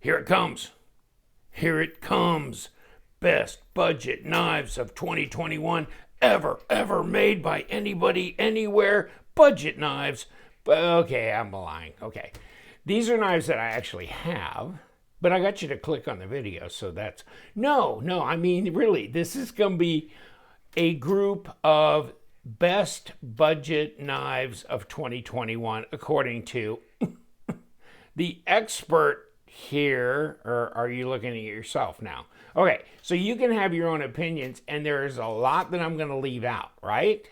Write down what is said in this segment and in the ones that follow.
Here it comes. Here it comes. Best budget knives of 2021 ever made by anybody, anywhere. Budget knives. Okay, I'm lying. Okay. These are knives that I actually have, but I got you to click on the video, so that's... No, I mean, really, this is going to be a group of best budget knives of 2021, according to the expert here. Or are you looking at yourself now? Okay, so you can have your own opinions, and there is a lot that I'm going to leave out, right?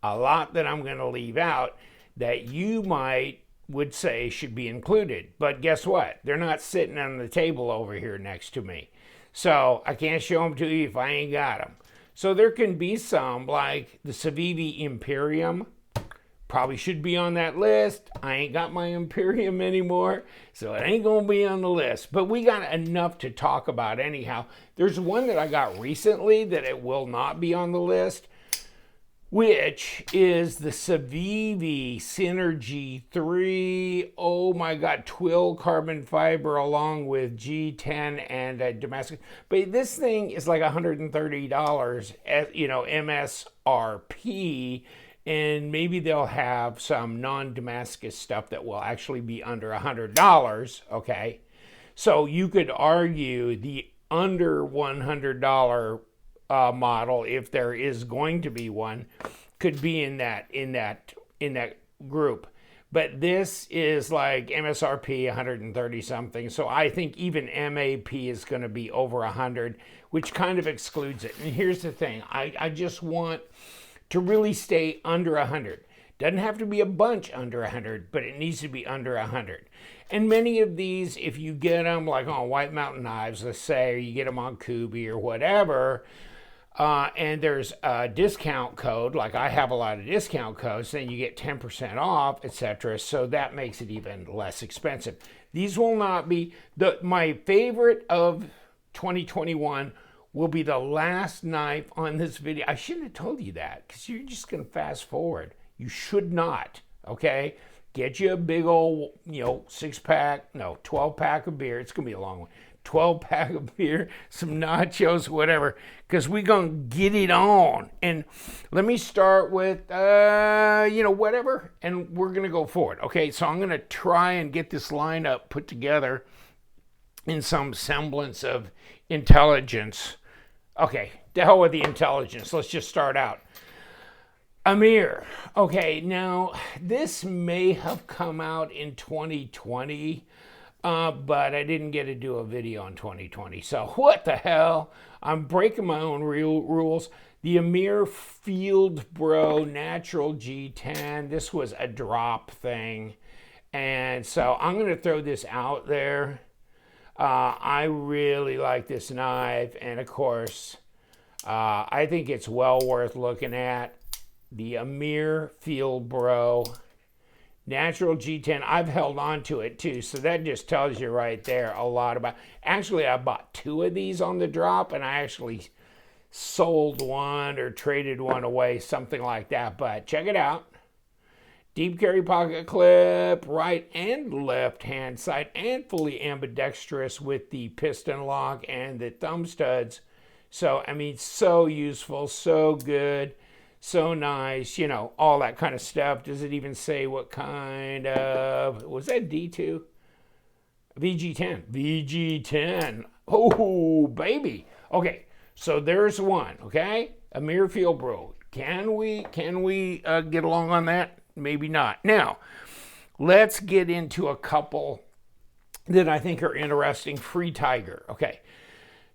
A lot that I'm going to leave out that you would say should be included. But guess what? They're not sitting on the table over here next to me. So I can't show them to you if I ain't got them. So there can be some, like the Sitivien Imperium. Probably should be on that list. I ain't got my Imperium anymore, so it ain't gonna be on the list. But we got enough to talk about anyhow. There's one that I got recently that it will not be on the list, which is the Sitivien Synergy 3. Oh my God, twill carbon fiber along with G10 and Damascus. But this thing is like $130, MSRP. And maybe they'll have some non-Damascus stuff that will actually be under $100, okay? So you could argue the under $100 model, if there is going to be one, could be in that group. But this is like MSRP 130 something. So I think even MAP is going to be over 100, which kind of excludes it. And here's the thing, I just want to really stay under 100. Doesn't have to be a bunch under 100, but it needs to be under 100. And many of these, if you get them like on White Mountain Knives, let's say, or you get them on Kooby or whatever, and there's a discount code, like I have a lot of discount codes, then you get 10% off, etc. So that makes it even less expensive. These will not be, my favorite of 2021 will be the last knife on this video. I shouldn't have told you that, because you're just gonna fast forward. You should not, okay? Get you a big old, 12-pack of beer. It's gonna be a long one. 12-pack of beer, some nachos, whatever, because we're gonna get it on. And let me start with, whatever, and we're gonna go forward. Okay, so I'm gonna try and get this lineup put together in some semblance of intelligence. Okay, to hell with the intelligence. Let's just start out. Amir. Okay, now this may have come out in 2020, but I didn't get to do a video in 2020. So what the hell? I'm breaking my own rules. The Amare Field Bro Natural G10. This was a drop thing. And so I'm going to throw this out there. I really like this knife, and of course, I think it's well worth looking at. The Amare Field Bro Natural G10. I've held on to it too, so that just tells you right there a lot about. Actually, I bought 2 of these on the drop, and I actually sold one or traded one away, something like that. But check it out. Deep carry pocket clip, right and left hand side, and fully ambidextrous with the piston lock and the thumb studs. So, I mean, so useful, so good, so nice, all that kind of stuff. Does it even say what kind of, was that D2? VG10. VG10. Oh, baby. Okay, so there's one, okay? Amir Field Bro. Can we get along on that? Maybe not. Now, let's get into a couple that I think are interesting. FreeTiger. Okay.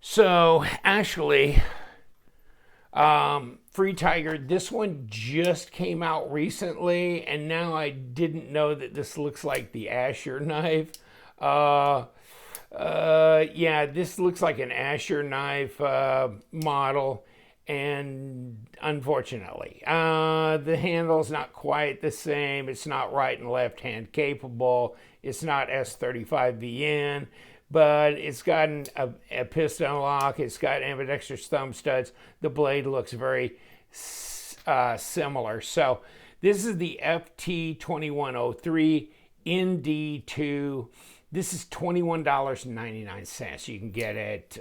So, actually, FreeTiger, this one just came out recently, and now I didn't know that this looks like the Asher knife. Yeah, this looks like an Asher knife model. And unfortunately, the handle's not quite the same. It's not right and left hand capable. It's not S35VN, but it's got a piston lock. It's got ambidextrous thumb studs. The blade looks very similar. So this is the FT2103 in D2. This is $21.99. You can get it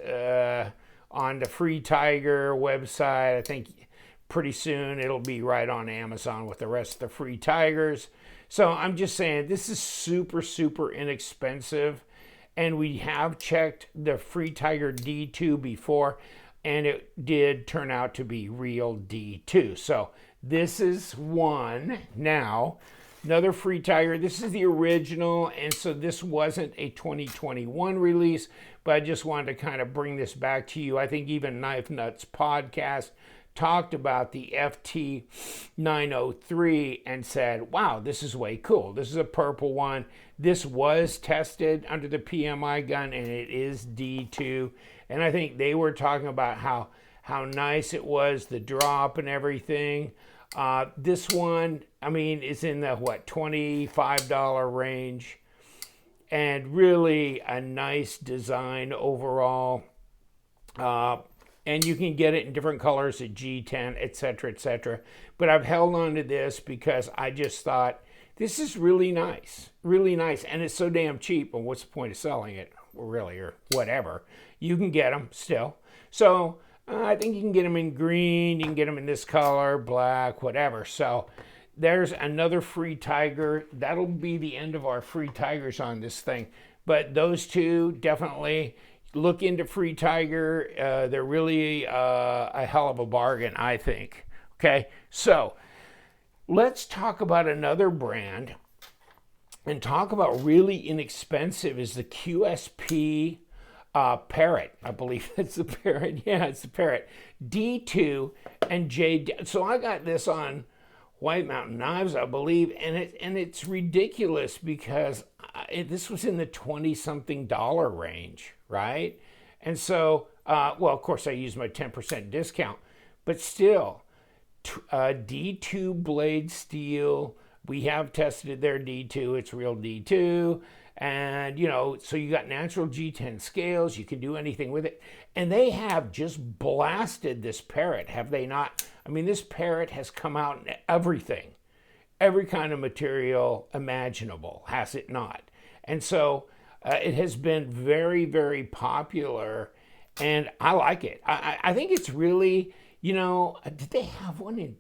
on the FreeTiger website. I think pretty soon it'll be right on Amazon with the rest of the FreeTigers. So I'm just saying, this is super, super inexpensive. And we have checked the FreeTiger D2 before, and it did turn out to be real D2. So this is one. Now, another FreeTiger. This is the original, and so this wasn't a 2021 release, but I just wanted to kind of bring this back to you. I think even Knife Nuts podcast talked about the FT903 and said, wow, this is way cool. This is a purple one. This was tested under the PMI gun, and it is D2. And I think they were talking about how nice it was, the drop and everything. This one, I mean, is in the, $25 range. And really a nice design overall. And you can get it in different colors at G10, etc., etc. But I've held on to this because I just thought, this is really nice, and it's so damn cheap, and what's the point of selling it, really, or whatever? You can get them still. So I think you can get them in green, you can get them in this color, black, whatever. So there's another FreeTiger. That'll be the end of our FreeTigers on this thing. But those two, definitely look into FreeTiger. They're really a hell of a bargain, I think. Okay, so let's talk about another brand and talk about really inexpensive is the QSP Parrot. I believe it's the Parrot. Yeah, it's the Parrot. D2 and J. So I got this on White Mountain Knives, I believe, and it's ridiculous because this was in the $20-something range, right? And so, well, of course, I used my 10% discount, but still, D2 blade steel. We have tested their D2. It's real D2. And, you know, so you got natural G10 scales. You can do anything with it. And they have just blasted this Parrot, have they not? I mean, this Parrot has come out in everything. Every kind of material imaginable, has it not? And so it has been very, very popular. And I like it. I think it's really... You know, did they have one in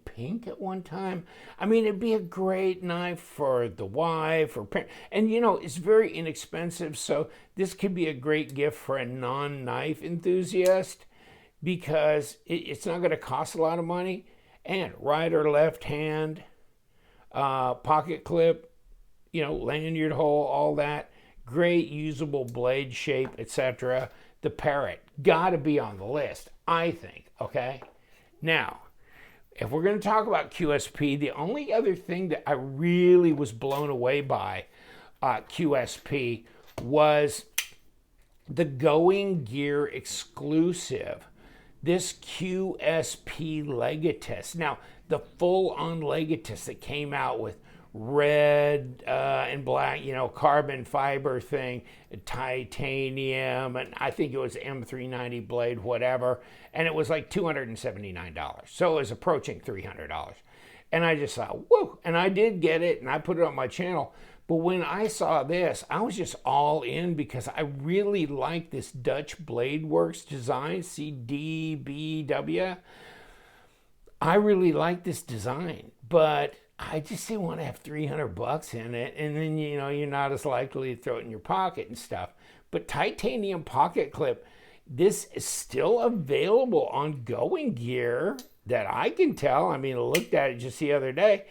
pink at one time? I mean, it'd be a great knife for the wife or parent. And, you know, it's very inexpensive. So this could be a great gift for a non-knife enthusiast because it's not going to cost a lot of money. And right or left hand, pocket clip, you know, lanyard hole, all that. Great usable blade shape, etc. The Parrot, got to be on the list, I think. Okay, now, if we're going to talk about QSP, the only other thing that I really was blown away by QSP was the Going Gear exclusive, this QSP Legatus. Now, the full-on Legatus that came out with red and black, you know, carbon fiber thing, titanium, and I think it was M390 blade, whatever, and it was like $279. So it was approaching $300. And I just thought, whoa, and I did get it, and I put it on my channel. But when I saw this, I was just all in because I really like this Dutch Blade Works design, CDBW. I really like this design, but I just didn't want to have $300 in it, and then, you know, you're not as likely to throw it in your pocket and stuff. But titanium pocket clip, this is still available on Going Gear that I can tell. I mean, I looked at it just the other day,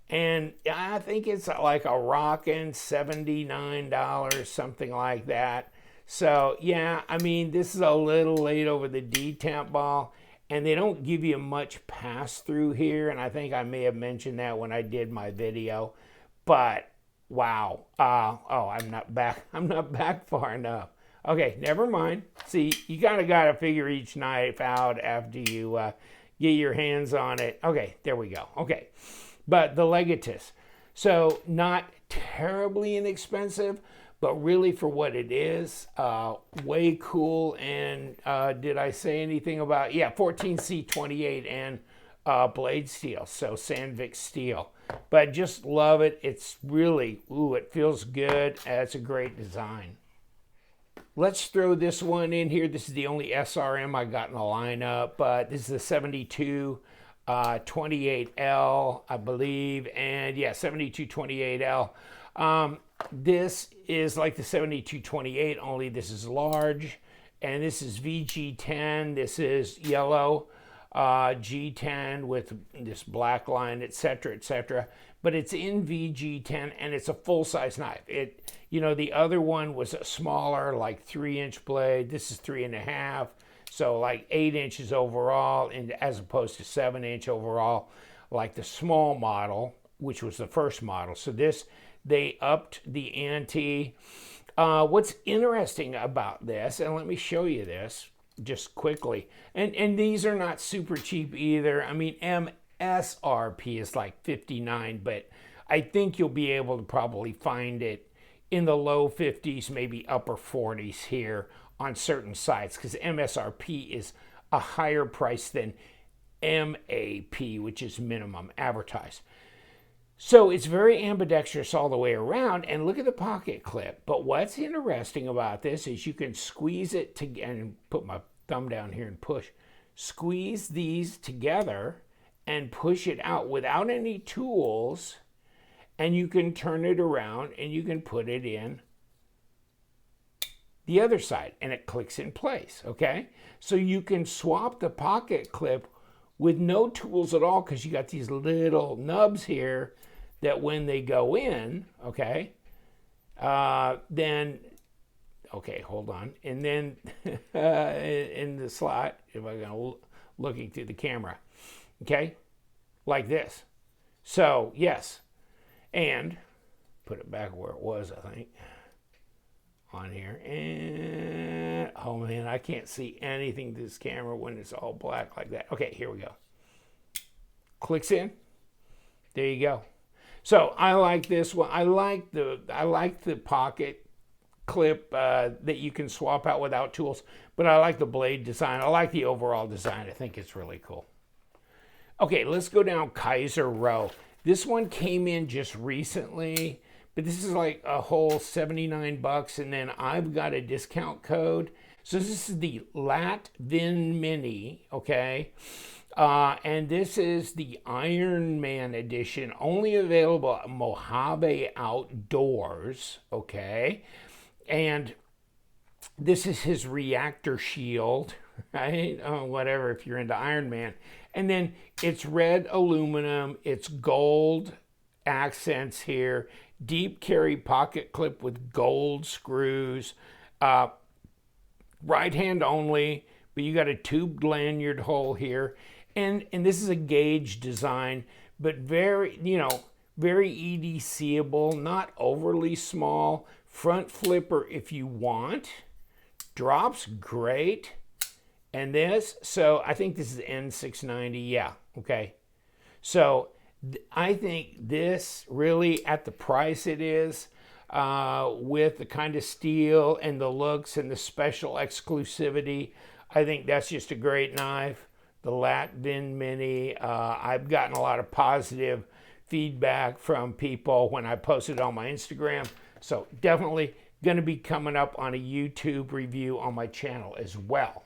and I think it's like a rockin' $79, something like that. So, yeah, I mean, this is a little late over the detemp ball. And they don't give you much pass-through here, and I think I may have mentioned that when I did my video. But wow, I'm not back far enough. Okay, never mind. See, you kind of got to figure each knife out after you get your hands on it. Okay, there we go. Okay, but the Legatus, so not terribly inexpensive, but really for what it is, way cool. And did I say anything about, yeah, 14C28 and blade steel, so Sandvik steel. but just love it. It's really, ooh, it feels good. It's a great design. Let's throw this one in here. This is the only SRM I got in the lineup, but this is the 7228L, I believe, and yeah, 7228L. This is like the 7228, only this is large, and this is VG10. This is yellow G10 with this black line, etc., etc. But it's in VG10, and it's a full-size knife. The other one was a smaller, like 3-inch blade. This is 3.5, so like 8 inches overall, and as opposed to 7-inch overall, like the small model, which was the first model. So this, they upped the ante. What's interesting about this, and let me show you this just quickly, and these are not super cheap either. I mean, MSRP is like 59, but I think you'll be able to probably find it in the low 50s, maybe upper 40s here on certain sites, because MSRP is a higher price than MAP, which is minimum advertised. So it's very ambidextrous all the way around, and look at the pocket clip. But what's interesting about this is you can squeeze it together, and put my thumb down here and push. Squeeze these together and push it out without any tools, and you can turn it around and you can put it in the other side, and it clicks in place, okay? So you can swap the pocket clip with no tools at all, because you got these little nubs here that when they go in, okay, then, okay, hold on. And then in the slot, if I'm gonna looking through the camera, okay, like this. So, yes, and put it back where it was, I think, on here. And, oh man, I can't see anything to this camera when it's all black like that. Okay, here we go. Clicks in. There you go. So I like this one. I like the pocket clip that you can swap out without tools, but I like the blade design. I like the overall design. I think it's really cool. Okay, let's go down Kizer row. This one came in just recently, but this is like a whole 79 bucks, and then I've got a discount code. So this is the Lätt Mini, okay? And this is the Ironman edition, only available at Mojave Outdoors, okay? And this is his reactor shield, right? Whatever, if you're into Ironman. And then it's red aluminum, it's gold accents here, deep carry pocket clip with gold screws, right hand only, but you got a tubed lanyard hole here. And this is a gauge design, but very, very EDCable, not overly small. Front flipper if you want. Drops great. And this, so I think this is N690, yeah, okay. So I think this really, at the price it is, with the kind of steel and the looks and the special exclusivity, I think that's just a great knife. The Lätt Mini, I've gotten a lot of positive feedback from people when I posted on my Instagram. So definitely going to be coming up on a YouTube review on my channel as well.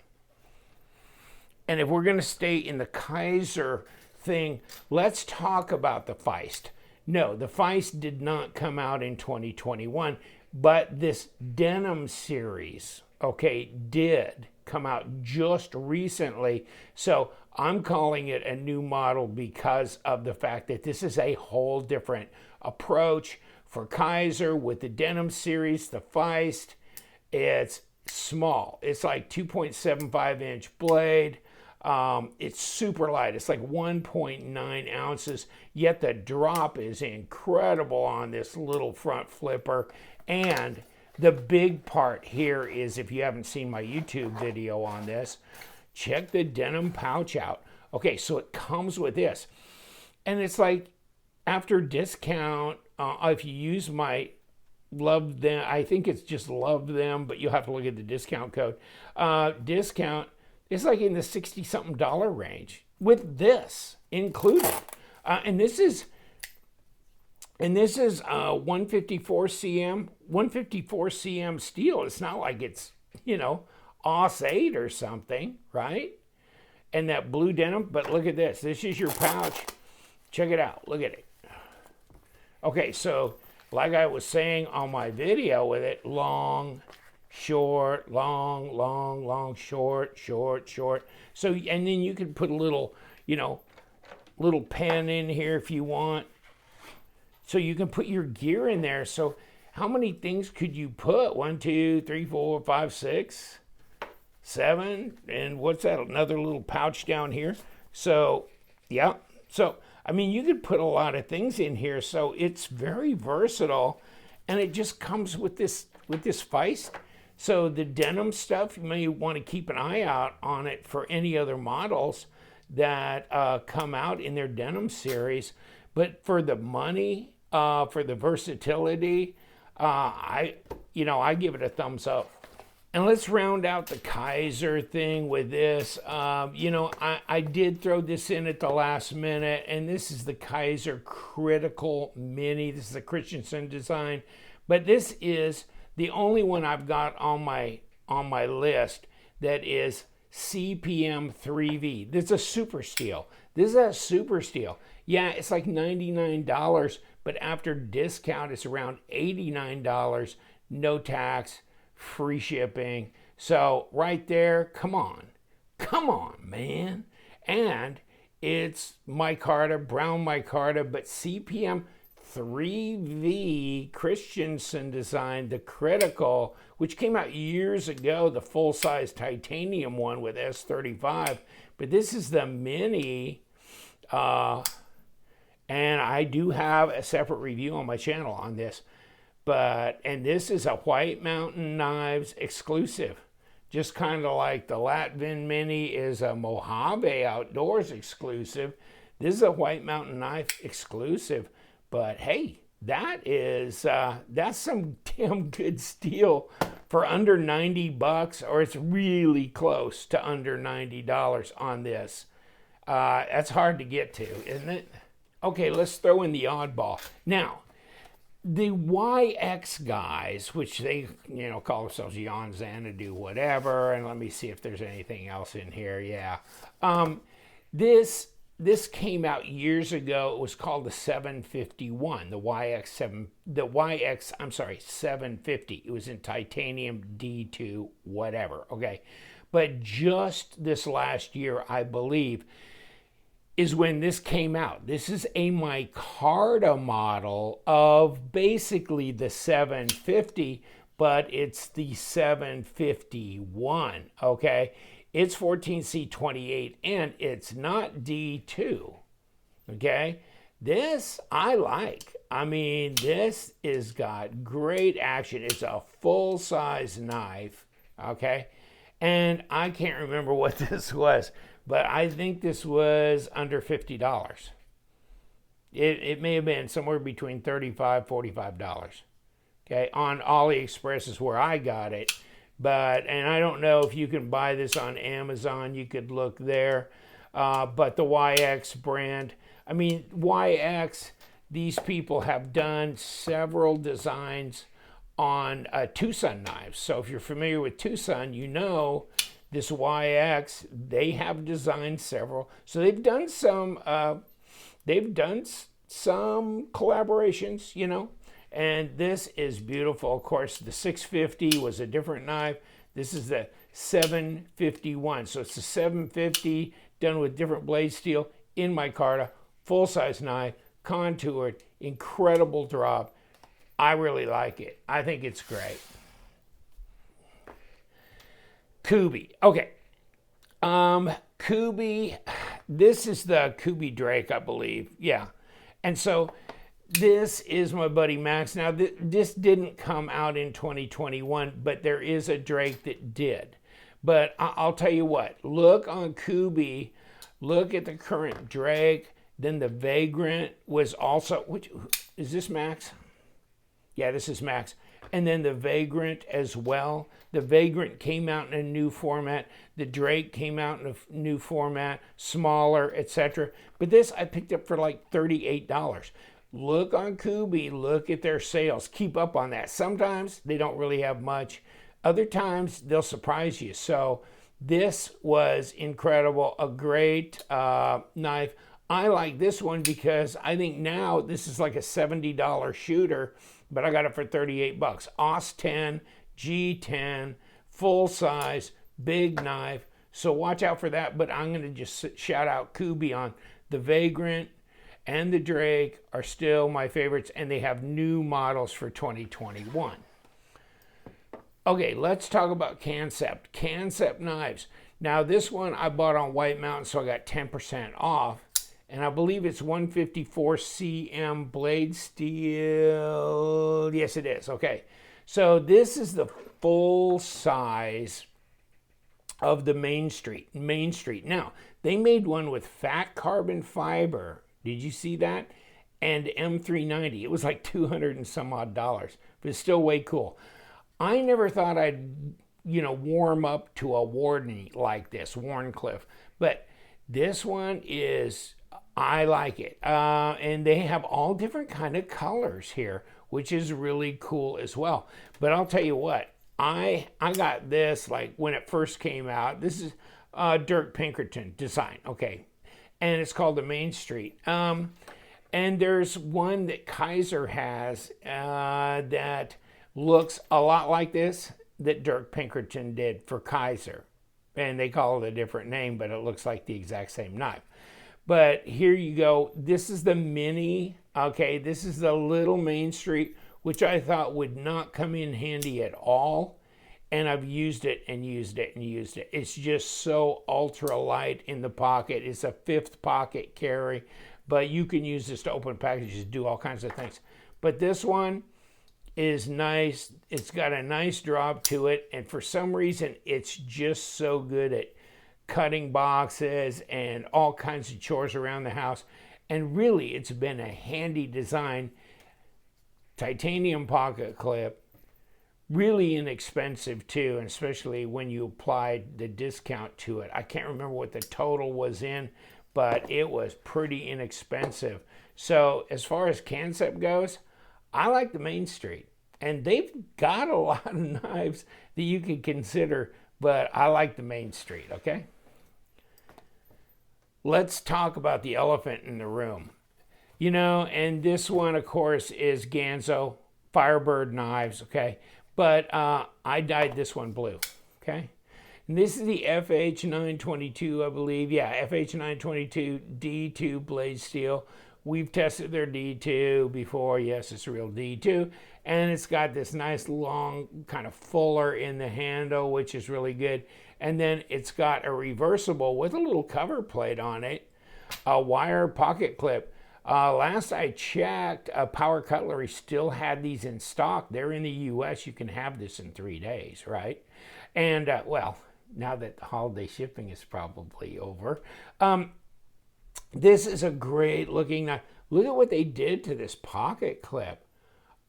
And if we're going to stay in the Kizer thing, let's talk about the Feist. No, the Feist did not come out in 2021, but this Denim series, okay, did come out just recently. So I'm calling it a new model because of the fact that this is a whole different approach for Kizer with the Denim series. The Feist, it's small. It's like 2.75 inch blade. It's super light. It's like 1.9 ounces, yet the drop is incredible on this little front flipper. And the big part here is, if you haven't seen my YouTube video on this, check the Denim pouch out. Okay, so it comes with this. And it's like, after discount, if you use my love them, I think it's just love them, but you'll have to look at the discount code. Discount, it's like in the $60-something range with this included. And this is And this is 154 cm steel. It's not like it's, you know, AUS 8 or something, right? And that blue denim, but look at this. This is your pouch. Check it out. Look at it. Okay, so like I was saying on my video with it, long, short, long, long, long, short, short, short. So, and then you can put a little, you know, little pen in here if you want. So you can put your gear in there. So how many things could you put? 1, 2, 3, 4, 5, 6, 7. And what's that? Another little pouch down here. So, yeah. So, I mean, you could put a lot of things in here. So it's very versatile. And it just comes with this Feist. So the denim stuff, you may want to keep an eye out on it for any other models that come out in their denim series. But for the money, for the versatility, I give it a thumbs up. And let's round out the Kizer thing with this. I did throw this in at the last minute, and this is the Kizer Critical Mini. This is a Christensen design, but this is the only one I've got on my list that is CPM 3V. This is a super steel. This is a super steel. Yeah, it's like $99, but after discount, it's around $89, no tax, free shipping. So right there, come on, man. And it's micarta, brown micarta, but CPM 3V Christensen design, the Critical, which came out years ago, the full-size titanium one with S35, but this is the Mini, and I do have a separate review on my channel on this. And this is a White Mountain Knives exclusive. Just kind of like the Lätt Mini is a Mojave Outdoors exclusive. This is a White Mountain Knife exclusive. But hey, that's some damn good steel for under $90, or it's really close to under $90 on this. That's hard to get to, isn't it? Okay, let's throw in the oddball. Now, the YX guys, which they, call themselves Yon Zanadu whatever, and let me see if there's anything else in here. Yeah. This came out years ago. It was called the 751, the YX 750. It was in titanium D2, whatever. Okay. But just this last year, I believe, is when this came out. This is a micarta model of basically the 750, but it's the 751, okay? It's 14C28 and it's not D2, okay? This I like. I mean, this has got great action. It's a full-size knife, okay? And I can't remember what this was, but I think this was under $50. It may have been somewhere between $35, $45. Okay, on AliExpress is where I got it. And I don't know if you can buy this on Amazon. You could look there. But the YX brand, I mean, YX, these people have done several designs on Tucson knives. So if you're familiar with Tucson, you know this YX, they have designed several. So they've done some collaborations, and this is beautiful. Of course, the 650 was a different knife. This is the 751. So it's the 750 done with different blade steel in micarta, full-size knife, contoured, incredible drop. I really like it. I think it's great. Kooby. Okay. Kooby, this is the Kooby Drake, I believe. Yeah. And so this is my buddy Max. Now, this didn't come out in 2021, but there is a Drake that did. But I'll tell you what, look on Kooby, look at the current Drake, then the Vagrant was also, is this Max? Yeah, this is Max. And then the Vagrant as well. The Vagrant came out in a new format. The Drake came out in a new format, smaller, etc. But this I picked up for like $38. look on Kooby, look at their sales, keep up on that. Sometimes they don't really have much. Other times they'll surprise you. So this was incredible, a great knife. I like this one because I think now this is like a $70 shooter, but I got it for 38 bucks. AUS10, G10, full size, big knife. So watch out for that, but I'm gonna just shout out Kooby on the Vagrant and the Drake are still my favorites, and they have new models for 2021. Okay, let's talk about Kansept. Kansept knives. Now this one I bought on White Mountain, so I got 10% off. And I believe it's 154 cm blade steel. Yes, it is. Okay. So this is the full size of the Main Street. Now, they made one with fat carbon fiber. Did you see that? And M390. It was like 200 and some odd dollars, but it's still way cool. I never thought I'd, warm up to a Warden like this, Warncliffe, but this one is, I like it. And they have all different kind of colors here, which is really cool as well. But I'll tell you what, I got this like when it first came out. This is Dirk Pinkerton design, okay, and it's called the Main Street. And there's one that Kizer has that looks a lot like this that Dirk Pinkerton did for Kizer, and they call it a different name, but it looks like the exact same knife. But here you go. This is the mini. Okay, this is the little Main Street, which I thought would not come in handy at all. And I've used it and used it and used it. It's just so ultra light in the pocket. It's a 5th pocket carry, but you can use this to open packages, do all kinds of things. But this one is nice. It's got a nice drop to it. And for some reason, it's just so good at cutting boxes and all kinds of chores around the house. And really, it's been a handy design. Titanium pocket clip, really inexpensive too, and especially when you applied the discount to it. I can't remember what the total was in, but it was pretty inexpensive. So as far as Kansept goes, I like the Main Street. And they've got a lot of knives that you can consider, but I like the Main Street, okay? Let's talk about the elephant in the room. And this one, of course, is Ganzo Firebird knives, okay? But I dyed this one blue, okay? And this is the FH922, I believe. Yeah, FH922 D2 blade steel. We've tested their D2 before. Yes, it's a real D2. And it's got this nice long kind of fuller in the handle, which is really good. And then it's got a reversible with a little cover plate on it, a wire pocket clip. Last I checked, Power Cutlery still had these in stock. They're in the US. You can have this in 3 days, right? And, well, now that the holiday shipping is probably over. This is a great looking knife. Look at what they did to this pocket clip.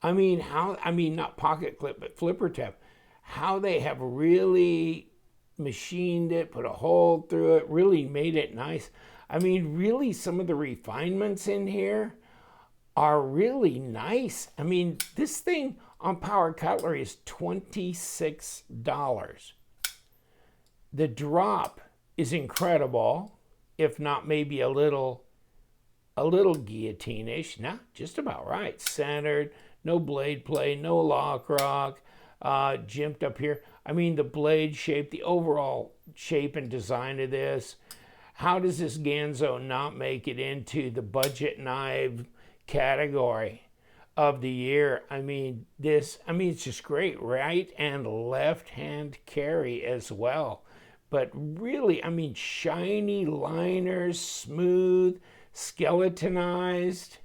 Not pocket clip, but flipper tip. How they have really machined it, put a hole through it, really made it nice. Really, some of the refinements in here are really nice. This thing on Power Cutlery is $26. The drop is incredible, if not maybe a little guillotine-ish. Nah, just about right. Centered, no blade play, no lock rock, jimped up here. The blade shape, the overall shape and design of this. How does this Ganzo not make it into the budget knife category of the year? It's just great right and left hand carry as well. But really, shiny liners, smooth, skeletonized.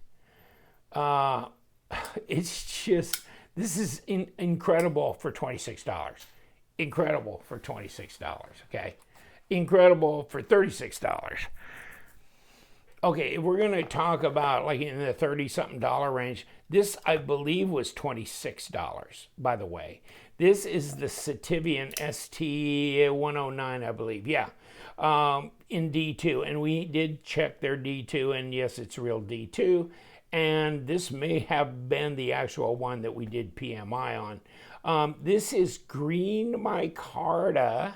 It's just, this is incredible for $26. Incredible for $26, okay? Incredible for $36. Okay, if we're going to talk about like in the 30-something dollar range, this I believe was $26, by the way. This is the Sitivien ST109, I believe. Yeah, in D2. And we did check their D2, and yes, it's real D2. and this may have been the actual one that we did PMI on. This is green micarta,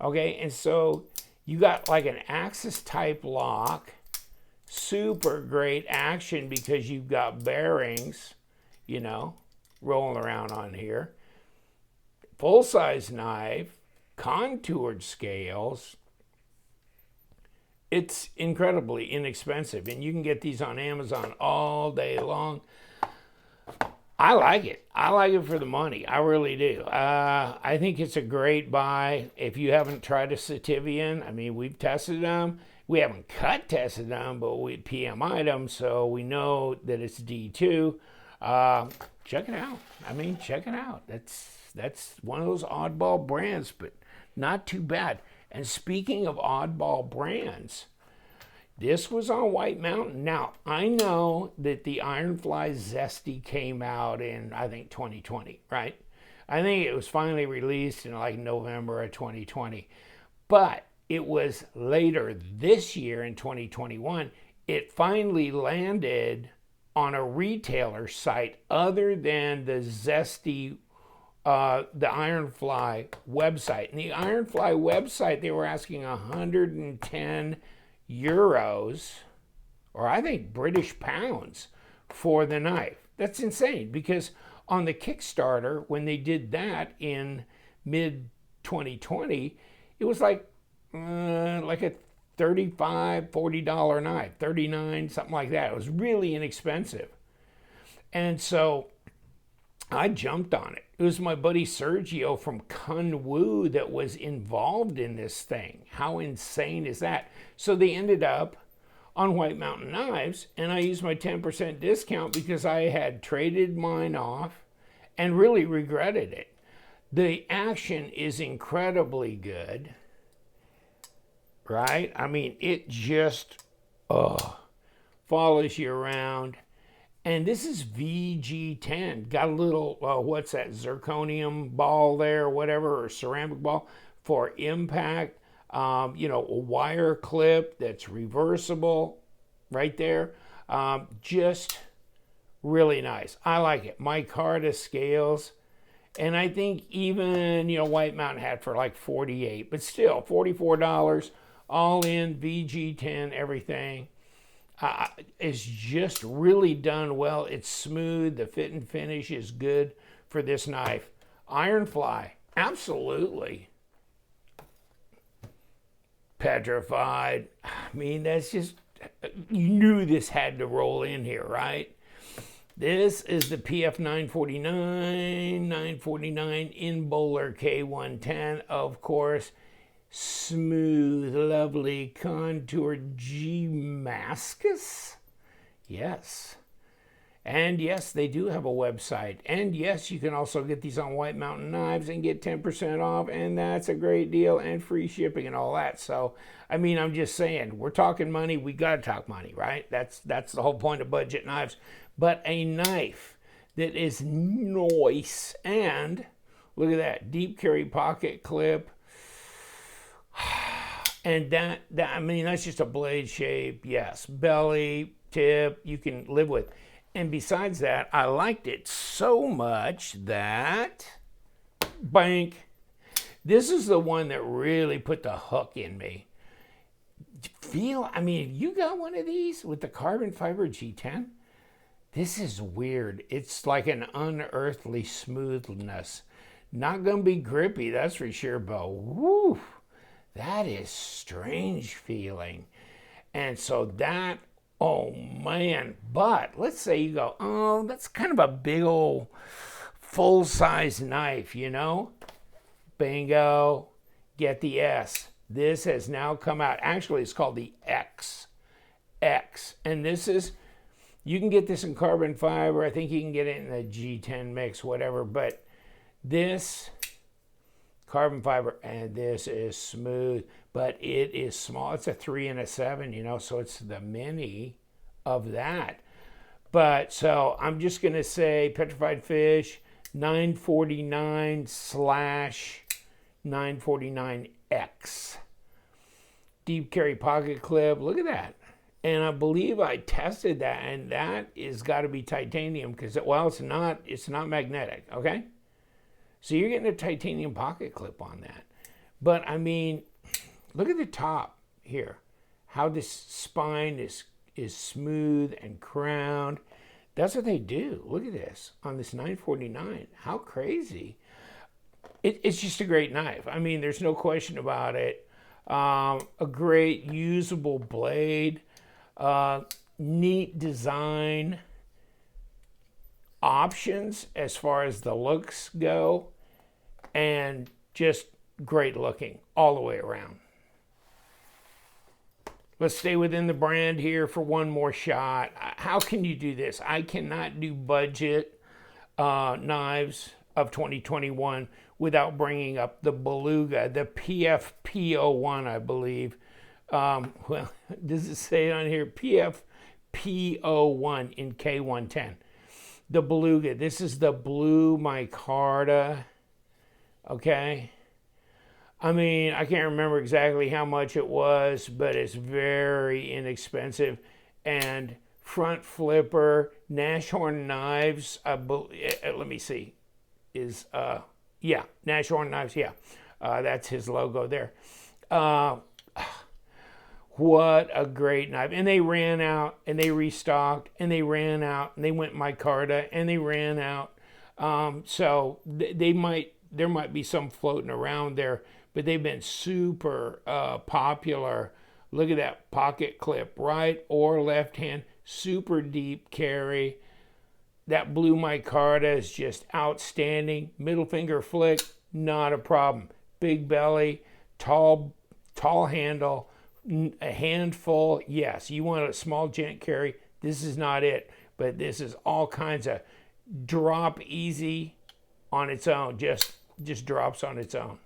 okay, and so you got like an axis type lock, super great action because you've got bearings, you know, rolling around on here. Full-size knife, contoured scales. It's incredibly inexpensive, and you can get these on Amazon all day long. I like it. I like it for the money. I really do. I think it's a great buy. If you haven't tried a Sitivien, I mean, we've tested them. We haven't cut tested them, but we PMI'd them, so we know that it's D2. Check it out. I mean, check it out. That's one of those oddball brands, but not too bad. And speaking of oddball brands, this was on White Mountain. Now, I know that the Ironfly Zesty came out in, I think, 2020, right? I think it was finally released in like November of 2020. But it was later this year in 2021, it finally landed on a retailer site other than the Zesty, the Ironfly website. And the Ironfly website, they were asking 110 euros, or I think British pounds, for the knife. That's insane, because on the Kickstarter, when they did that in mid 2020, it was like a $35, $40 knife, 39, something like that. It was really inexpensive. And so I jumped on it. It was my buddy Sergio from Kunwu that was involved in this thing. How insane is that? So they ended up on White Mountain Knives, and I used my 10% discount because I had traded mine off and really regretted it. The action is incredibly good, right? I mean, it just follows you around. And this is VG10. Got a little, what's that, zirconium ball there, whatever, or ceramic ball for impact. You know, a wire clip that's reversible right there. Just really nice. I like it. Micarta scales. And I think even, you know, White Mountain had for like 48, but still $44, all in, VG10, everything. It's just really done well. It's smooth. The fit and finish is good for this knife. Ironfly, absolutely. Petrified. I mean, that's just, you knew this had to roll in here, right? This is the PF949, 949 in Bowler K110, of course. Smooth, lovely, contoured Damascus. Yes. And yes, they do have a website. And yes, you can also get these on White Mountain Knives and get 10% off. And that's a great deal, and free shipping and all that. So, I mean, I'm just saying, we're talking money. We got to talk money, right? That's the whole point of budget knives. But a knife that is nice. And look at that, deep carry pocket clip. And that I mean, that's just a blade shape. Yes, belly, tip, you can live with. And besides that, I liked it so much that, bank, this is the one that really put the hook in me. I mean, you got one of these with the carbon fiber G10? This is weird. It's like an unearthly smoothness. Not gonna be grippy, that's for sure, but woo. That is strange feeling. And so that, oh man. But let's say you go, oh, that's kind of a big old full-size knife, you know? Bingo. Get the S. This has now come out. Actually, it's called the X. And this is, you can get this in carbon fiber. I think you can get it in the G10 mix, whatever. But this carbon fiber, and this is smooth, but it is small. It's a 3 and a 7, you know, so it's the mini of that. But so I'm just gonna say Petrified Fish 949/949X. Deep carry pocket clip. Look at that. And I believe I tested that, and that is got to be titanium because, well, it's not magnetic, okay? So you're getting a titanium pocket clip on that. But I mean, look at the top here, how this spine is smooth and crowned. That's what they do. Look at this on this 949. How crazy. It's just a great knife. I mean, there's no question about it. A great usable blade. Neat design options as far as the looks go, and just great looking all the way around. Let's stay within the brand here for one more shot. How can you do this? I cannot do budget knives of 2021 without bringing up the Beluga, the PFP01, I believe. Well, does it say it on here? PFP01 in K110. The Beluga. This is the blue micarta. Okay. I mean, I can't remember exactly how much it was, but it's very inexpensive. And front flipper, Nashorn knives. Let me see. Yeah, Nashorn knives. Yeah, that's his logo there. What a great knife. And they ran out and they restocked and they ran out and they went micarta and they ran out. So there might be some floating around there, but they've been super popular. Look at that pocket clip, right or left hand, super deep carry. That blue micarta is just outstanding. Middle finger flick, not a problem. Big belly, tall handle. A handful, yes. You want a small gent carry, this is not it. But this is all kinds of drop easy on its own. Just drops on its own.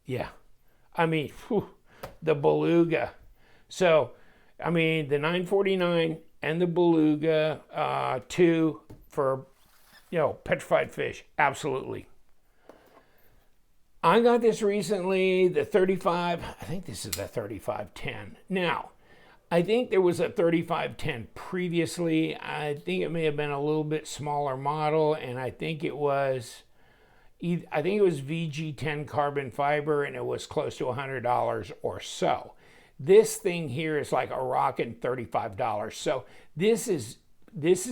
Yeah. I mean, the Beluga. So, I mean, the 949 and the Beluga, 2 for, petrified fish. Absolutely. I got this recently, the 35, I think this is the 3510. Now, I think there was a 3510 previously. I think it may have been a little bit smaller model, and I think it was VG10 carbon fiber, and it was close to $100 or so. This thing here is like a rockin' $35. So this is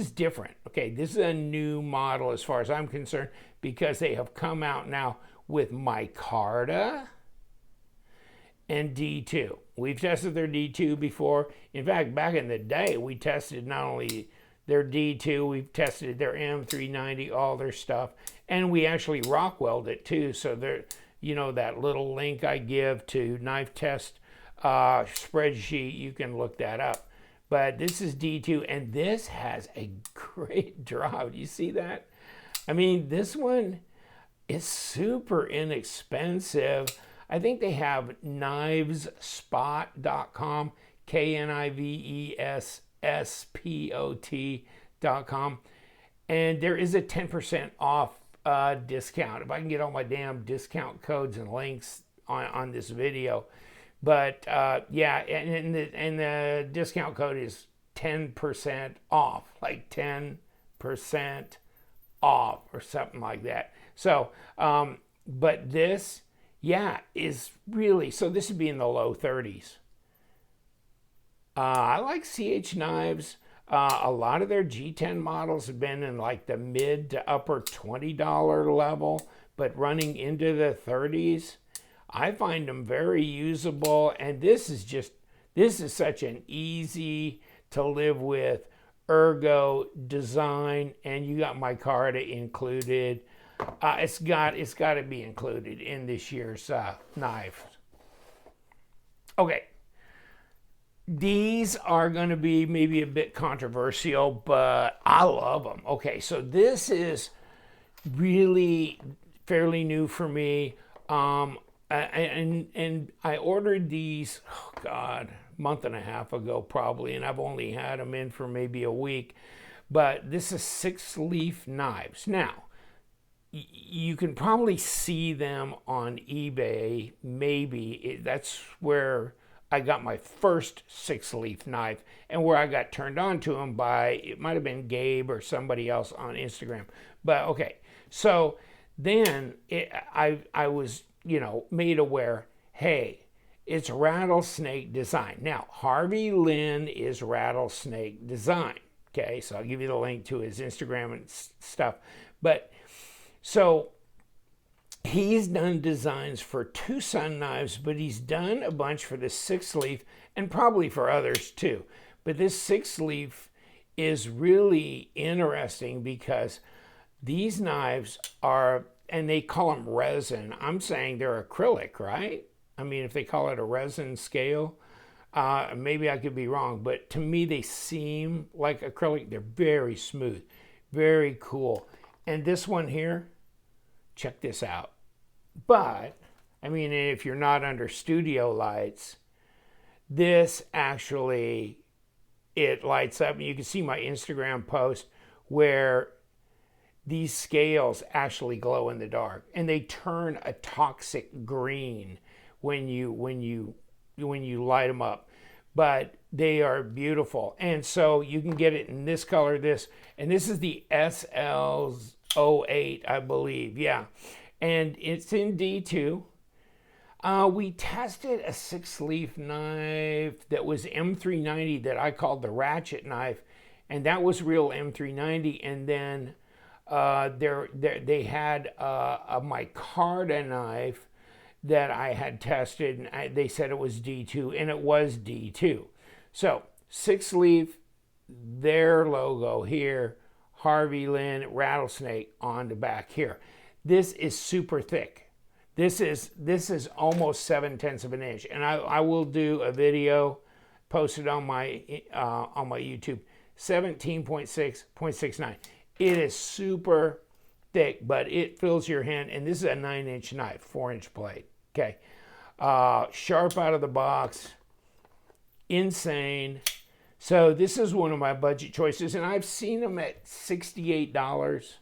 different. Okay, this is a new model as far as I'm concerned, because they have come out now with micarta and D2. We've tested their D2 before. In fact, back in the day, we tested not only their D2, we've tested their M390, all their stuff, and we actually rock weld it too. So there, that little link I give to Knife Test spreadsheet, you can look that up. But this is D2, and this has a great drop. You see that? I mean, this one, it's super inexpensive. I think they have knivesspot.com, KNIVESSPOT.com, and there is a 10% off discount. If I can get all my damn discount codes and links on this video. But yeah, and the discount code is 10% off, like 10% off or something like that. So, but this, yeah, is really, so this would be in the low 30s. I like CH knives. A lot of their G10 models have been in like the mid to upper $20 level, but running into the 30s. I find them very usable, and this is such an easy to live with ergo design, and you got micarta included. It's got to be included in this year's knife. Okay, these are going to be maybe a bit controversial, but I love them. Okay, so this is really fairly new for me. And I ordered these, month and a half ago probably, and I've only had them in for maybe a week. But this is 6-leaf knives. Now, you can probably see them on eBay. Maybe that's where I got my first 6-leaf knife, and where I got turned on to them by, it might have been Gabe or somebody else on Instagram. But okay, so then I was, you know, made aware, hey, it's rattlesnake design. Now, Harvey Lynn is rattlesnake design. Okay, so I'll give you the link to his Instagram and stuff. But so he's done designs for Tucson knives, but he's done a bunch for the 6-leaf and probably for others too. But this 6-leaf is really interesting because these knives are, and they call them resin. I'm saying they're acrylic, right? I mean, if they call it a resin scale, maybe I could be wrong, but to me they seem like acrylic. They're very smooth, very cool. And this one here, check this out. But, I mean, if you're not under studio lights, this actually, it lights up. And you can see my Instagram post where these scales actually glow in the dark. And they turn a toxic green when you light them up. But they are beautiful. And so you can get it in this color, this. And this is the SL08, I believe. Yeah. And it's in D2. We tested a 6-leaf knife that was M390 that I called the ratchet knife. And that was real M390. And then they had a micarta knife that I had tested, and they said it was D2, and it was D2. So 6-leaf, their logo here, Harvey Lynn rattlesnake on the back here. This is super thick. This is almost 7/10 of an inch, and I will do a video posted on my YouTube. 17.6.69. It is super thick, but it fills your hand, and this is a 9-inch knife, 4-inch blade. Okay, sharp out of the box, insane. So this is one of my budget choices, and I've seen them at $68.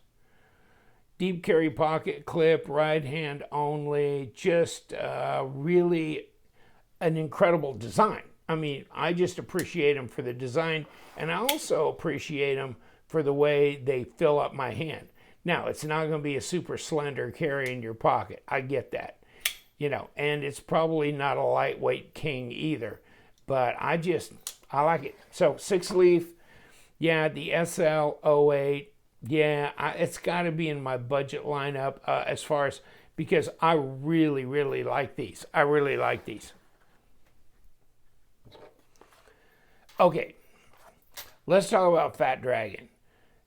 Deep carry pocket clip, right hand only, just really an incredible design. I mean, I just appreciate them for the design, and I also appreciate them for the way they fill up my hand. Now, it's not going to be a super slender carry in your pocket. I get that. You know, and it's probably not a lightweight king either, but I like it. So 6-leaf, yeah, the SL08, yeah, it's got to be in my budget lineup as far as, because I really, really like these. I really like these. Okay, let's talk about Fat Dragon.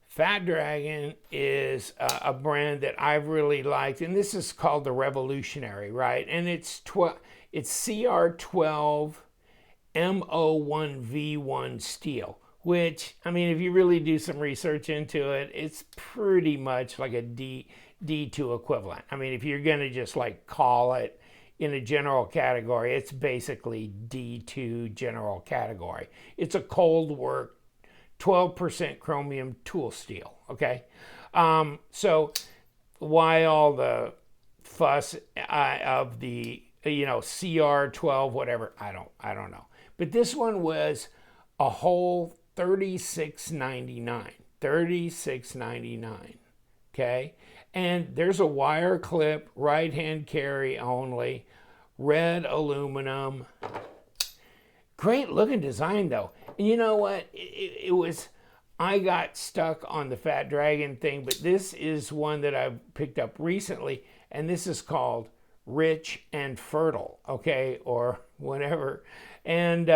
Fat Dragon is a brand that I've really liked, and this is called the Revolutionary, right? And it's CR12 M01V1 steel, which, I mean, if you really do some research into it, it's pretty much like a D2 equivalent. I mean, if you're going to just like call it in a general category, it's basically D2 general category. It's a cold work 12% chromium tool steel, okay? So why all the fuss of the, you know, CR12, whatever, I don't know. But this one was a whole $36.99, okay? And there's a wire clip, right-hand carry only, red aluminum. Great looking design though. And you know what? It was, I got stuck on the Fat Dragon thing, but this is one that I've picked up recently, and this is called Rich and Fertile, okay, or whatever. And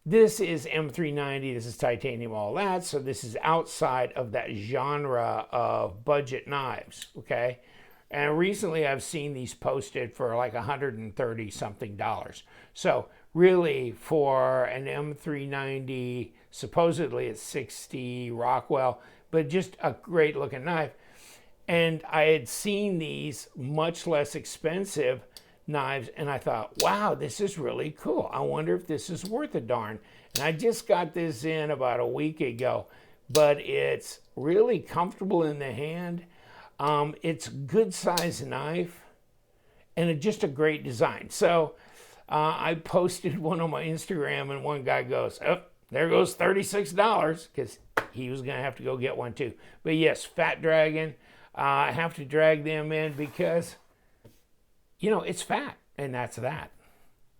this is M390, this is titanium, all that, so this is outside of that genre of budget knives, okay? And recently I've seen these posted for like $130 something. So really for an M390, supposedly it's 60 Rockwell, but just a great looking knife. And I had seen these much less expensive knives, and I thought, wow, this is really cool. I wonder if this is worth a darn. And I just got this in about a week ago, but it's really comfortable in the hand. It's a good size knife and just a great design. So I posted one on my Instagram, and one guy goes, oh, there goes $36, because he was going to have to go get one too. But yes, Fat Dragon. I have to drag them in because, you know, it's fat, and that's that.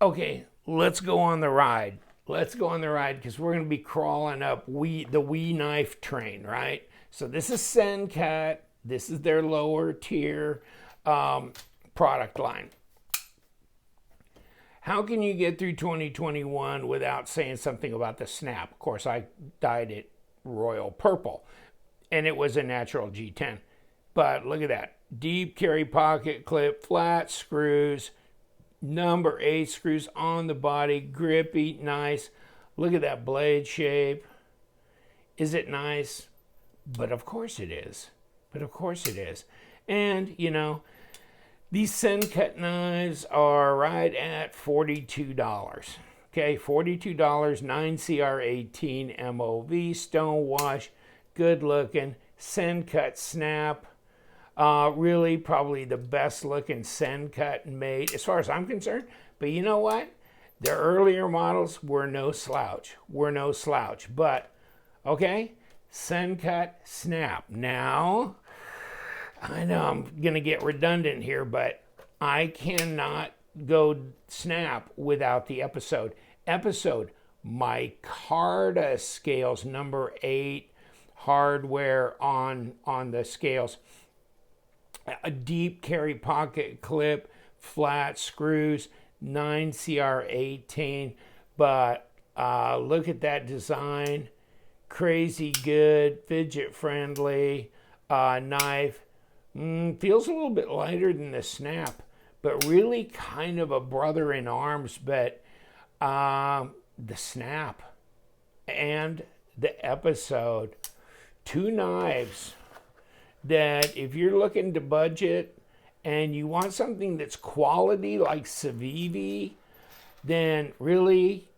Okay, let's go on the ride. Let's go on the ride, because we're going to be crawling up the wee knife train, right? So this is Sendcut. This is their lower tier product line. How can you get through 2021 without saying something about the snap? Of course, I dyed it royal purple, and it was a natural G10. But look at that. Deep carry pocket clip, flat screws, number 8 screws on the body, grippy, nice. Look at that blade shape. Is it nice? But of course it is. But of course it is. And, you know, these Sendcut knives are right at $42. Okay, $42, 9CR18 MOV, stonewash, good looking, Sendcut snap. Really probably the best looking Sendcut made as far as I'm concerned. But you know what? The earlier models were no slouch. But, okay, Sendcut snap. Now, I know I'm going to get redundant here, but I cannot go snap without the episode. Micarta scales, number 8 hardware on the scales. A deep carry pocket clip, flat screws, 9CR18. But look at that design. Crazy good, fidget friendly knife. Feels a little bit lighter than the snap, but really kind of a brother in arms. But the snap and the episode, two knives that if you're looking to budget and you want something that's quality like Sitivien, then really,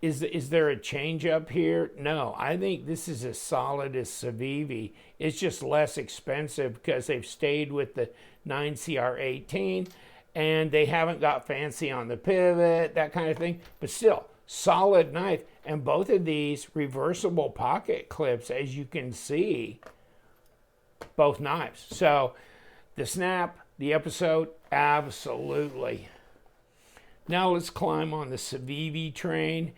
is there a change up here? No, I think this is as solid as Sitivien. It's just less expensive because they've stayed with the 9CR18 and they haven't got fancy on the pivot, that kind of thing. But still, solid knife. And both of these reversible pocket clips, as you can see, both knives. So the snap, the episode, absolutely. Now let's climb on the Sitivien train.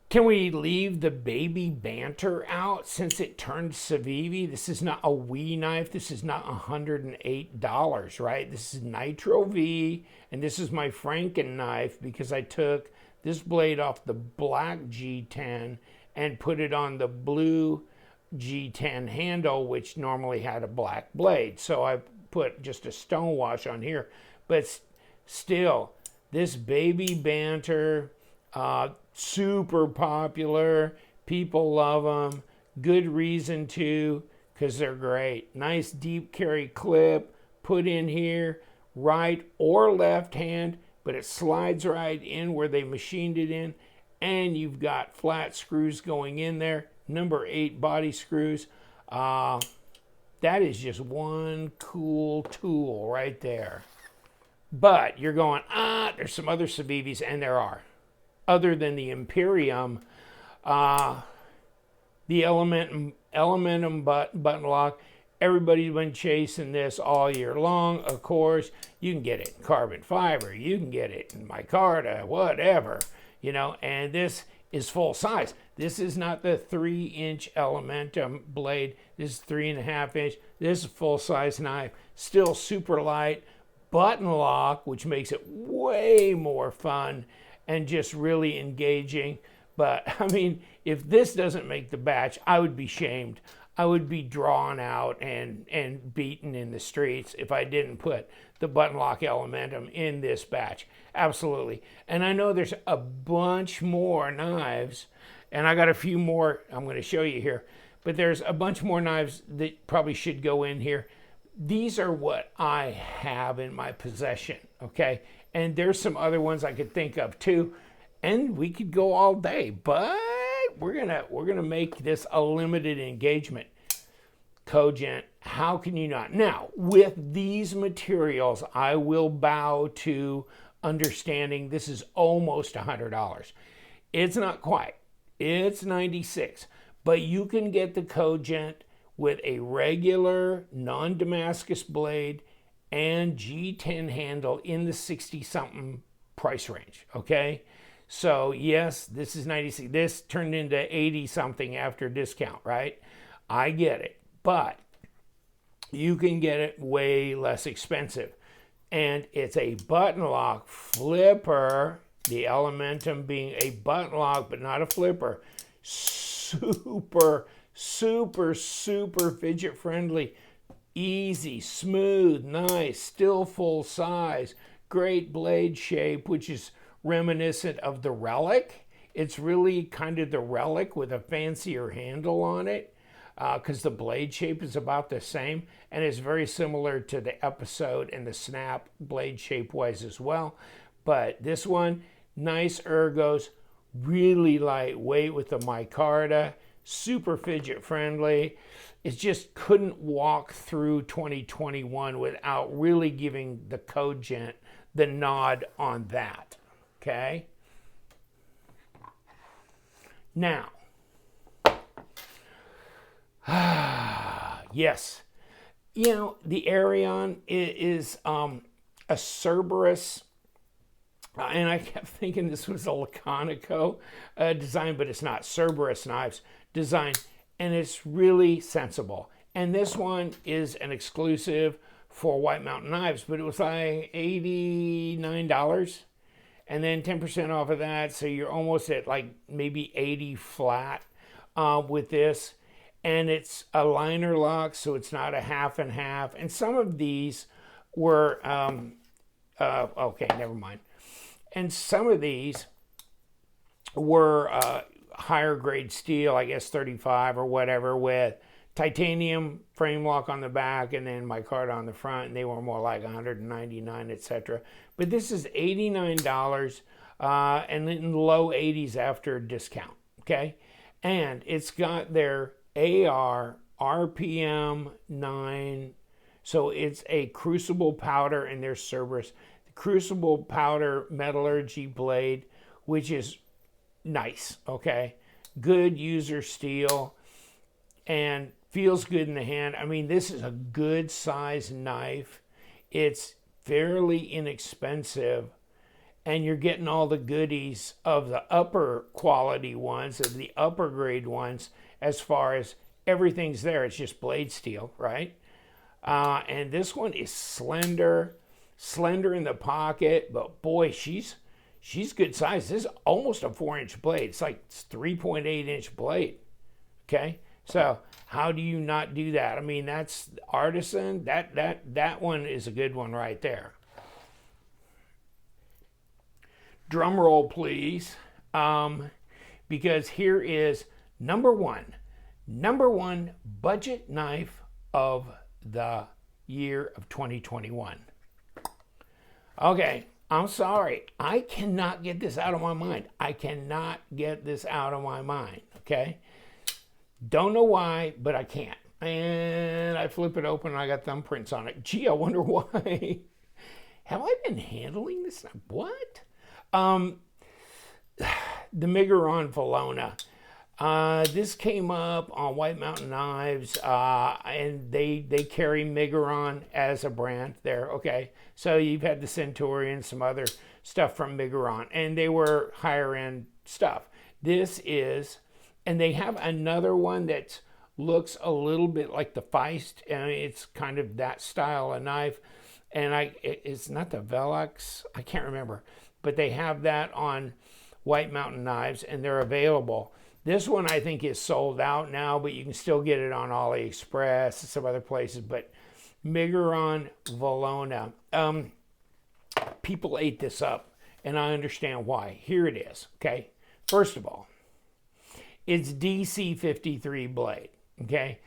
Can we leave the baby banter out since it turned Sitivien? This is not a wee knife. This is not $108, right? This is Nitro V, and this is my Franken knife because I took this blade off the black G10 and put it on the blue G10 handle, which normally had a black blade. So I put just a stonewash on here. But still, this baby banter, super popular. People love them. Good reason to, because they're great. Nice deep carry clip put in here, right or left hand, but it slides right in where they machined it in. And you've got flat screws going in there. Number 8 body screws. That is just one cool tool right there. But you're going, there's some other Sivivies, and there are. Other than the Imperium, the Elementum button lock, everybody's been chasing this all year long. Of course, you can get it in carbon fiber. You can get it in micarta, whatever, you know, and this is full size. This is not the 3-inch Elementum blade. This is 3.5 inch. This is a full size knife. Still super light. Button lock, which makes it way more fun and just really engaging. But I mean, if this doesn't make the batch, I would be shamed. I would be drawn out and beaten in the streets if I didn't put the button lock Elementum in this batch. Absolutely. And I know there's a bunch more knives, and I got a few more I'm going to show you here, but there's a bunch more knives that probably should go in here. These are what I have in my possession, okay? And there's some other ones I could think of too, and we could go all day, but we're gonna make this a limited engagement. Cogent, how can you not? Now, with these materials, I will bow to understanding this is almost $100. It's not quite. It's 96, but you can get the Kogent with a regular non-Damascus blade and G10 handle in the 60-something price range, okay? So yes, this is 96. This turned into 80-something after discount, right? I get it, but you can get it way less expensive. And it's a button lock flipper, the Elementum being a button lock, but not a flipper. Super fidget friendly, easy, smooth, nice, still full size, great blade shape, which is reminiscent of the Relic. It's really kind of the Relic with a fancier handle on it, because the blade shape is about the same, and it's very similar to the Episode and the Snap blade shape wise as well. But this one, nice ergos, really lightweight with the micarta, super fidget friendly. It just couldn't walk through 2021 without really giving the Kogent the nod on that, okay? Now, yes, you know, the Arion is a Cerberus, and I kept thinking this was a Laconico design, but it's not. Cerberus knives design, and it's really sensible. And this one is an exclusive for White Mountain Knives, but it was like $89, and then 10% off of that, so you're almost at like maybe 80 flat with this. And it's a liner lock, so it's not a half and half. And some of these were, okay, never mind. And some of these were higher grade steel, I guess 35 or whatever, with titanium frame lock on the back and then micarta on the front, and they were more like $199, etc. But this is $89 and in the low 80s after discount, okay? And it's got their AR RPM 9, so it's a crucible powder in their Cerberus. The crucible powder metallurgy blade, which is nice, okay? Good user steel and feels good in the hand. I mean, this is a good size knife. It's fairly inexpensive, and you're getting all the goodies of the upper quality ones, of the upper grade ones, as far as everything's there. It's just blade steel, right? And this one is slender in the pocket, but boy, she's good size. This is almost a 4-inch blade. It's like 3.8-inch blade, okay? So how do you not do that? I mean, that's Artisan. That one is a good one right there. Drum roll, please, because here is number one budget knife of the year of 2021. Okay, I'm sorry. I cannot get this out of my mind. Okay? Don't know why, but I can't. And I flip it open and I got thumbprints on it. Gee, I wonder why. Have I been handling this? What? The Megaron Verona. This came up on White Mountain Knives, and they carry Megaron as a brand there, okay? So you've had the Centurion, some other stuff from Megaron, and they were higher end stuff. This is, and they have another one that looks a little bit like the Feist, and it's kind of that style of knife, and it's not the Velux, I can't remember, but they have that on White Mountain Knives, and they're available. This one I think is sold out now, but you can still get it on AliExpress and some other places. But Megaron Verona, people ate this up, and I understand why. Here it is, okay? First of all, it's DC 53 blade, okay?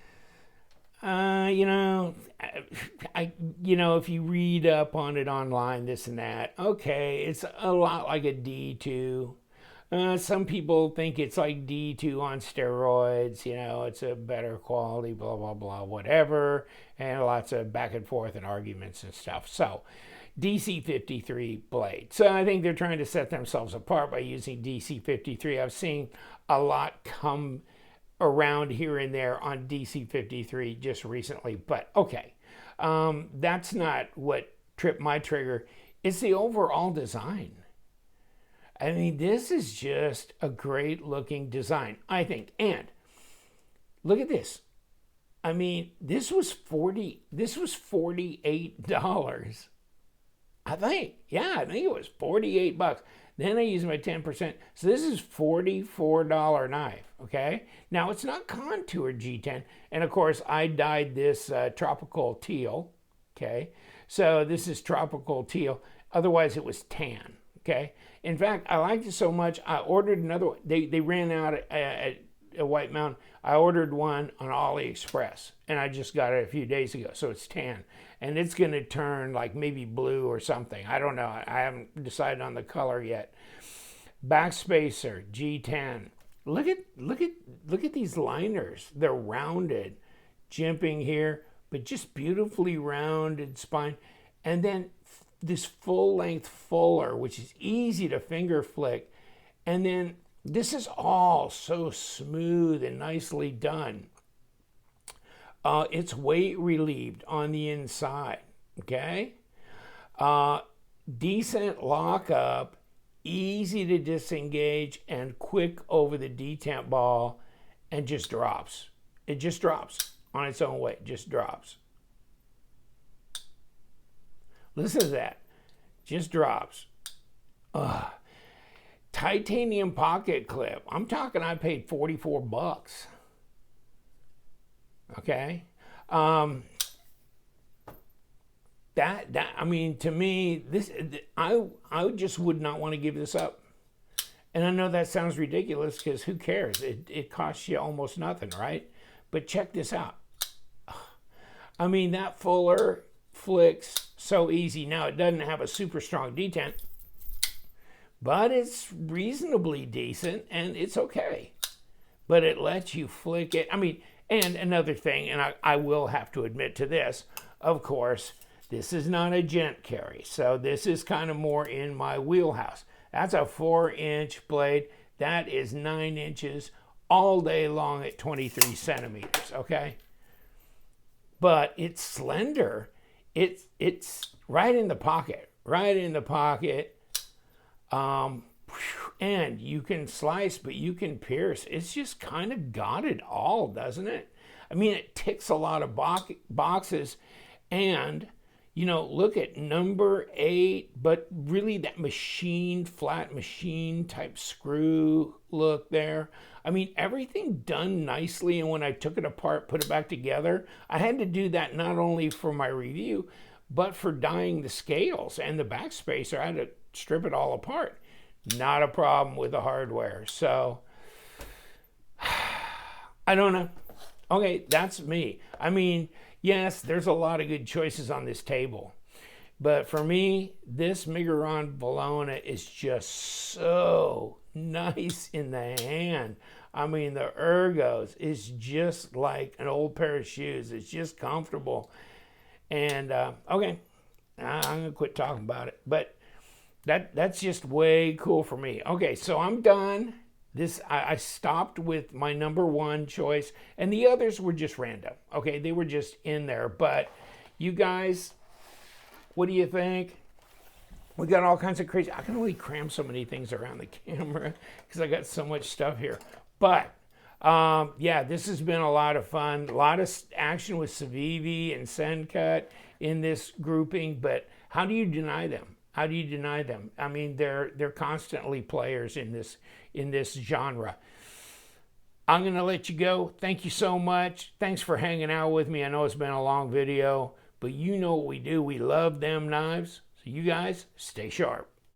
If you read up on it online, this and that, okay, it's a lot like a D2. Some people think it's like D2 on steroids, you know, it's a better quality, blah, blah, blah, whatever, and lots of back and forth and arguments and stuff. So, DC53 blade. So I think they're trying to set themselves apart by using DC53. I've seen a lot come around here and there on DC53 just recently, but okay. That's not what tripped my trigger. It's the overall design. I mean, this is just a great looking design, I think. And look at this. I mean, this was $48. I think. Yeah, I think it was 48 bucks. Then I used my 10%. So this is $44 knife, okay? Now, it's not contoured G10. And, of course, I dyed this tropical teal, okay? So this is tropical teal. Otherwise, it was tan, okay? In fact, I liked it so much, I ordered another one. They ran out at White Mountain. I ordered one on AliExpress, and I just got it a few days ago, so it's tan. And it's going to turn like maybe blue or something. I don't know. I haven't decided on the color yet. Backspacer, G10. Look at these liners. They're rounded, jimping here, but just beautifully rounded spine. And then this full-length fuller, which is easy to finger flick. And then this is all so smooth and nicely done. It's weight relieved on the inside, okay? Decent lockup, easy to disengage, and quick over the detent ball, and just drops. It just drops on its own weight, just drops. Listen to that, just drops. Titanium pocket clip. I'm talking I paid 44 bucks. Okay. I mean, to me, I just would not want to give this up. And I know that sounds ridiculous because who cares? It costs you almost nothing, right? But check this out. I mean, that fuller flicks so easy. Now, it doesn't have a super strong detent, but it's reasonably decent and it's okay. But it lets you flick it. I mean, and another thing, and I will have to admit to this, of course, this is not a gent carry. So this is kind of more in my wheelhouse. That's a 4-inch blade. That is 9 inches all day long at 23 centimeters, okay? But it's slender. It's right in the pocket, right in the pocket. And you can slice, but you can pierce. It's just kind of got it all, doesn't it? I mean, it ticks a lot of boxes. And, you know, look at number 8, but really that machine, flat machine type screw look there. I mean, everything done nicely. And when I took it apart, put it back together, I had to do that not only for my review, but for dyeing the scales and the backspacer. I had to strip it all apart. Not a problem with the hardware. So, I don't know. Okay, that's me. I mean, yes, there's a lot of good choices on this table. But for me, this Megaron Verona is just so nice in the hand. I mean, the ergos is just like an old pair of shoes. It's just comfortable. And, okay, I'm going to quit talking about it. But that's just way cool for me. Okay, so I'm done. I stopped with my number 1 choice, and the others were just random. Okay, they were just in there. But you guys, what do you think? We got all kinds of crazy. I can only cram so many things around the camera because I got so much stuff here. But yeah, this has been a lot of fun. A lot of action with Sativean and sendcut in this grouping. But how do you deny them? How do you deny them? I mean, they're constantly players in this genre. I'm going to let you go. Thank you so much. Thanks for hanging out with me. I know it's been a long video, but you know what we do. We love them knives. So you guys, stay sharp.